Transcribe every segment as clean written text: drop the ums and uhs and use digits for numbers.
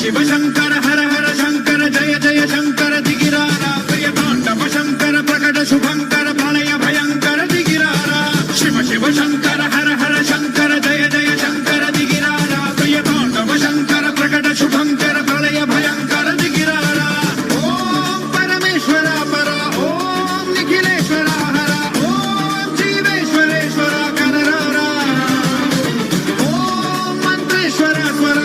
శివ శంకర హర హర శంకర జయ జయ శంకర దిగిరారా ప్రియ తాండవ శంకర ప్రకట శుభంకర ప్రళయ భయంకర దిగిరారా శివ శివ శంకర హర హర శంకర జయ జయ శంకర దిగిరారా ప్రియ తాండవ శంకర ప్రకట శుభంకర ప్రళయ భయంకర దిగిరారా ఓం పరమేశ్వర పర ఓం నిఖిలేశ్వర హర ఓం జీవేశ్వరేశ్వర కనరారా ఓం మంత్రేశ్వర స్వర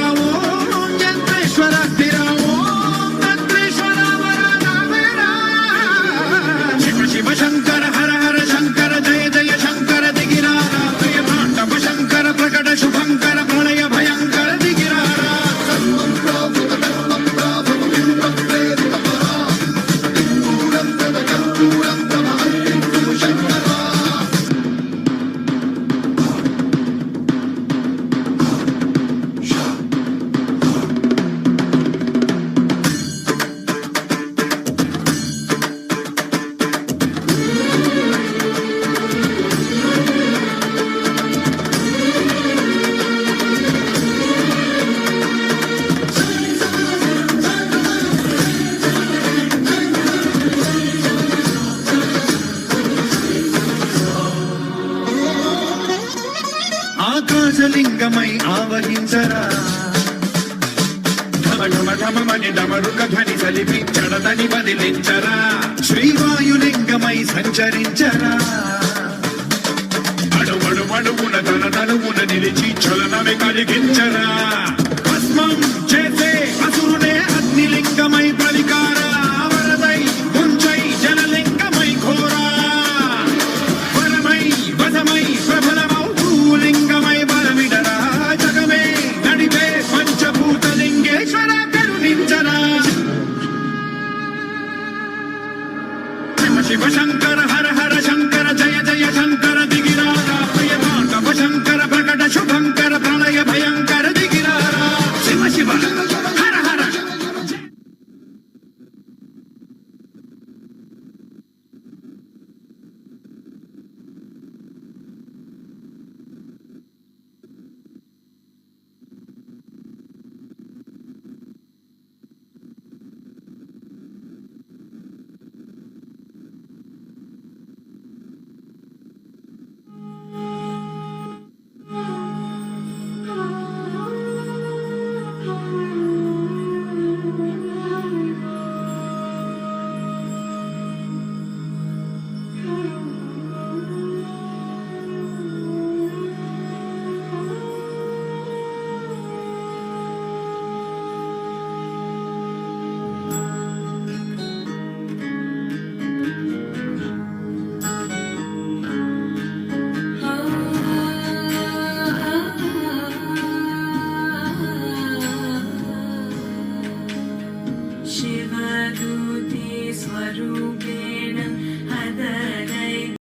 శివ శంకర హర హర శంకర జయ జయ శంకర దిగిరారా ప్రియ తాండవ శంకర ప్రకట శుభంకర ప్రళయ భయంకర దిగిరారా ఆకాశలింగమై ఆవహించరా ఢమఢమఢమని డమరుక ధ్వని సలిపి చడదని వదిలించరా శ్రీవాయులింగమై సంచరించరా అడుగడుగున తన తనువున నిలిచి చలనమే కలిగించరా